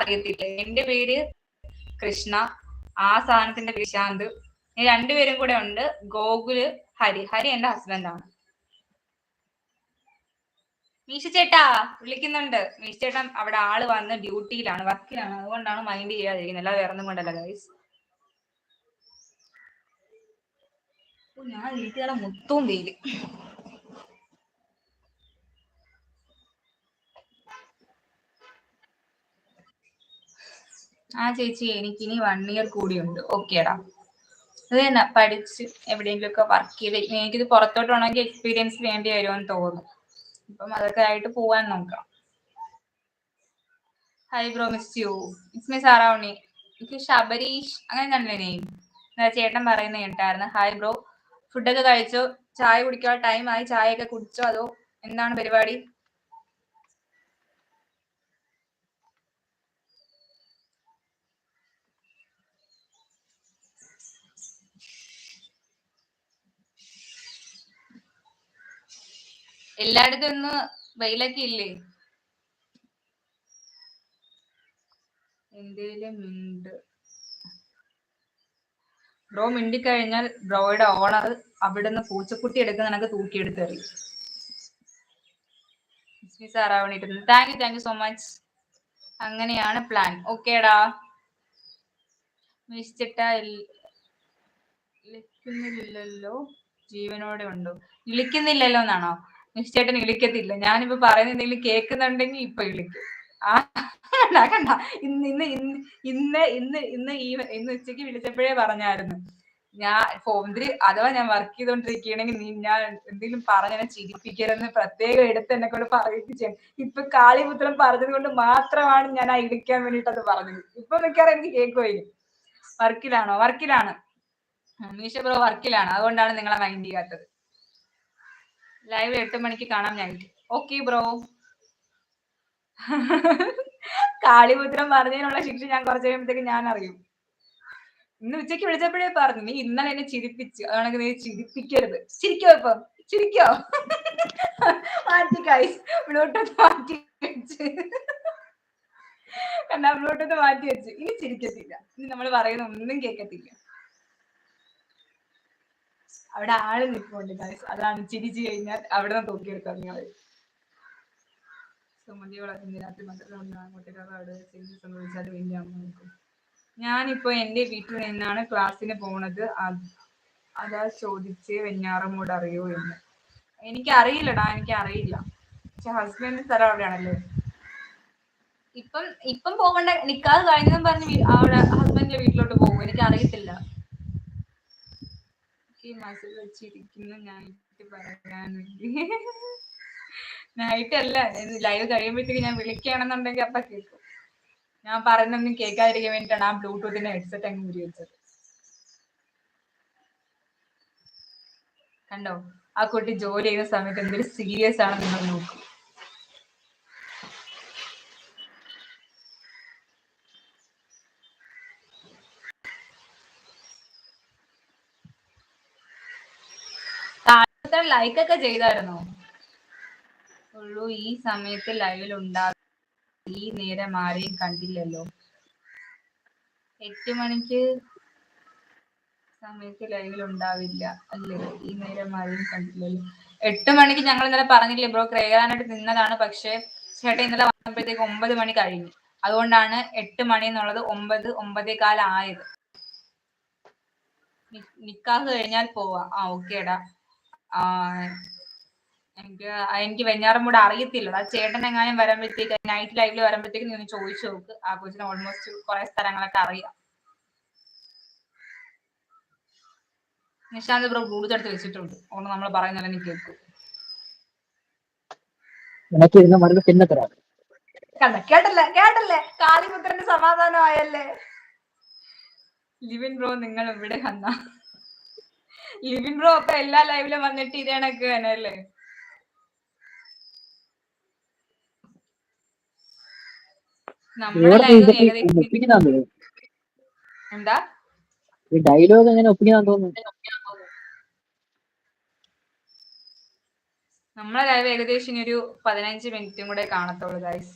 അറിയത്തില്ല. എന്റെ പേര് കൃഷ്ണ, ആ സാധനത്തിന്റെ പേര് ശാന്ത്. രണ്ടുപേരും കൂടെ ഉണ്ട്, ഗോകുല്, ഹരി. ഹരി എന്റെ ഹസ്ബൻഡാണ്. മീശ ചേട്ടാ വിളിക്കുന്നുണ്ട്. മീശ ചേട്ടൻ അവിടെ ആള് വന്ന് ഡ്യൂട്ടിയിലാണ്, വർക്കിലാണ്, അതുകൊണ്ടാണ് മൈൻഡ് ചെയ്യാതിരിക്കുന്നത്. അല്ലാതെ വേറെ ഒന്നും കൊണ്ടല്ല ഗൈസ്. ഞാൻ വീട്ടുകാരെ മൊത്തവും വെയില്. ആ ചേച്ചി എനിക്കിനി 1 year കൂടിയുണ്ട്. ഓക്കേടാ, അത് തന്നെ പഠിച്ച് എവിടെയെങ്കിലും ഒക്കെ വർക്ക് ചെയ്ത് എനിക്കിത് പുറത്തോട്ട് വേണമെങ്കിൽ എക്സ്പീരിയൻസ് വേണ്ടി വരുമെന്ന് തോന്നുന്നു. അപ്പം അതൊക്കെ ആയിട്ട് പോവാൻ നോക്കാം. Hi bro, miss you. It's me Saravani. എനിക്ക് ശബരീഷ് അങ്ങനെ തന്നെ നെയിം. ചേട്ടൻ പറയുന്നത് കേട്ടായിരുന്നു. ഹായ് ബ്രോ, ഫുഡൊക്കെ കഴിച്ചോ? ചായ കുടിക്കാൻ ടൈം ആയി. ചായയൊക്കെ കുടിച്ചോ അതോ എന്താണ് പരിപാടി? എല്ലായിടത്തും ഇന്ന് വെയിലൊക്കെ ഇല്ലേ? എന്തേലും ഉണ്ട് ബ്രോ, മിണ്ടിക്കഴിഞ്ഞാൽ ബ്രോയുടെ ഓണർ അവിടുന്ന് പൂച്ചക്കുട്ടി എടുക്കുന്ന നിനക്ക് തൂക്കിയെടുത്ത് എറിയും. Thank you so much. അങ്ങനെയാണ് പ്ലാൻ. ഓക്കേടാ. മിസ്റ്റ ഇളിക്കുന്നില്ലല്ലോ, ജീവനോടെ ഉണ്ടോ? ഇളിക്കുന്നില്ലല്ലോ എന്നാണോ? മിസ്റ്റേട്ടൻ ഇളിക്കത്തില്ല. ഞാനിപ്പോ പറയുന്ന എന്തെങ്കിലും കേൾക്കുന്നുണ്ടെങ്കിൽ ഇപ്പൊ ഇളിക്കും. ആ കണ്ട, ഇന്ന് ഇന്ന് ഇന്ന് ഇന്ന് ഇന്ന് ഈ ഇന്ന് ഉച്ചക്ക് വിളിച്ചപ്പോഴേ പറഞ്ഞായിരുന്നു, ഞാൻ ഫോണില് അഥവാ ഞാൻ വർക്ക് ചെയ്തോണ്ടിരിക്കുകയാണെങ്കിൽ നീ ഞാൻ എന്തെങ്കിലും പറഞ്ഞെന്നെ ചിരിപ്പിക്കരുതെന്ന് പ്രത്യേകം എടുത്ത് എന്നെ കൊണ്ട് പറയിപ്പിച്ചു. ഇപ്പൊ കാളിപുത്രം പറഞ്ഞത് കൊണ്ട് മാത്രമാണ് ഞാൻ ആ ഇടിക്കാൻ വേണ്ടിട്ട് അത് പറഞ്ഞത്. ഇപ്പൊ മിക്കവാറും എനിക്ക് കേൾക്കുമായിരുന്നു. വർക്കിലാണോ? വർക്കിലാണ് മീശ ബ്രോ, വർക്കിലാണ്. അതുകൊണ്ടാണ് നിങ്ങളെ മൈൻഡ് ചെയ്യാത്തത്. ലൈവ് 8 മണിക്ക് കാണാം നൈറ്റ്. Okay bro. കാളിപുത്രം പറഞ്ഞതിനുള്ള ശിക്ഷ ഞാൻ കുറച്ച് കഴിയുമ്പോഴത്തേക്ക് ഞാൻ അറിയും. ഇന്ന് ഉച്ചയ്ക്ക് വിളിച്ചപ്പോഴേ പറഞ്ഞു, നീ ഇന്നലെ എന്നെ ചിരിപ്പിച്ചു, അതാണെങ്കിൽ നീ ചിരിപ്പിക്കരുത്. ചിരിക്കോ? ഇപ്പം ചിരിക്കോ? മാറ്റി ഗൈസ്, ബ്ലൂടൂത്ത് മാറ്റി വെച്ച്. എന്നാ ബ്ലൂടൂത്ത് മാറ്റി വെച്ച്. ഇനി ചിരിക്കത്തില്ല. ഇനി നമ്മൾ പറയുന്ന ഒന്നും കേൾക്കത്തില്ല. അവിടെ ആള് നിൽപ്പുണ്ട് ഗൈസ്, അതാണ് ചിരിച്ചു കഴിഞ്ഞാൽ അവിടെ നിന്ന് തൂക്കിയെടുക്കാം നിങ്ങൾ. ഞാനിപ്പോ എന്റെ വീട്ടിൽ നിന്നാണ് ക്ലാസ്സിന് പോണത്. അതാ ചോദിച്ചേ വെഞ്ഞാറമൂട് അറിയോ എന്ന്. എനിക്ക് അറിയില്ലടാ, എനിക്ക് അറിയില്ല. പക്ഷെ ഹസ്ബൻഡ് സ്ഥലം അവിടെയാണല്ലേ. ഇപ്പം പോകണ്ട, നിക്കാതെ കഴിഞ്ഞെന്നും പറഞ്ഞ് അവിടെ ഹസ്ബൻഡിന്റെ വീട്ടിലോട്ട് പോകും. എനിക്ക് അറിയത്തില്ല. മസിൽ വെച്ചിരിക്കുന്നു നൈറ്റ് പറയാൻ വേണ്ടി. നൈറ്റ് അല്ല, ലൈവ് കഴിയുമ്പോഴത്തേക്ക് ഞാൻ വിളിക്കുകയാണെന്നുണ്ടെങ്കിൽ അപ്പൊ കേൾക്കും. ഞാൻ പറയുന്നൊന്നും കേൾക്കാതിരിക്കാൻ വേണ്ടിയിട്ടാണ് ആ ബ്ലൂടൂത്തിന്റെ ഹെഡ്സെറ്റ് അങ്ങ് ഊരി വെച്ചത്. കണ്ടോ, ആ കുട്ടി ജോലി ചെയ്യുന്ന സമയത്ത് എന്തൊരു സീരിയസ് ആണ് നിങ്ങൾ നോക്കും. ലൈക്ക് ഒക്കെ ചെയ്തായിരുന്നോ? ഉള്ളൂ ഈ സമയത്ത് ലൈവിൽ ഉണ്ടാകും. ഈ നേരം ആരെയും കണ്ടില്ലല്ലോ. 8 മണിക്ക് സമയത്ത് ലൈവിൽ ഉണ്ടാവില്ല അല്ലേ? ഈ നേരം ആരെയും കണ്ടില്ലല്ലോ. 8 മണിക്ക് ഞങ്ങൾ ഇന്നലെ പറഞ്ഞില്ലേ ബ്രോ, കേറാനായിട്ട് നിന്നതാണ്. പക്ഷെ ചേട്ടൻ ഇന്നലെ വന്നപ്പോഴത്തേക്ക് 9 മണി കഴിഞ്ഞു. അതുകൊണ്ടാണ് 8 മണി എന്നുള്ളത് 9, 9:15 ആയത്. നിക്കാഹ് കഴിഞ്ഞാൽ പോവാ. ഓക്കേടാ. എനിക്ക് വെഞ്ഞാറമൂട് അറിയത്തില്ല. ആ ചേട്ടൻ എങ്ങാനും വരുമ്പോഴത്തേക്ക് നൈറ്റ് ലൈവില് വരുമ്പോഴത്തേക്ക് നീ ഒന്ന് ചോദിച്ചു നോക്ക്. ആ കൊച്ചിന് ഓൾമോസ്റ്റ് കുറെ സ്ഥലങ്ങളൊക്കെ അറിയാം. നിശാന്ത് ബ്രോ ബ്ലൂടൂത്ത് എടുത്ത് വെച്ചിട്ടുണ്ട്, അതുകൊണ്ട് നമ്മൾ പറയുന്നതല്ല നീ കേൾക്കും. കേട്ടല്ലേ കാളിപുത്രന്റെ സമാധാനമായല്ലേ. ലിവിൻ ബ്രോ നിങ്ങൾ ഇവിടെ വന്ന ലിവിൻ ബ്രോ അപ്പൊ എല്ലാ ലൈവിലും വന്നിട്ട് ഇത് കണക്ക് തന്നെ അല്ലേ? നമ്മുടെ ലൈവ് എന്താ ഡയലോഗ് എങ്ങനെ ഒപ്പിക്കാൻ തോന്നുന്നു? നമ്മളെ ലൈവ് ഏകദേശം ഇനി ഒരു 15 മിനിറ്റും കൂടെ കാണത്തുള്ളൂ ഗൈസ്.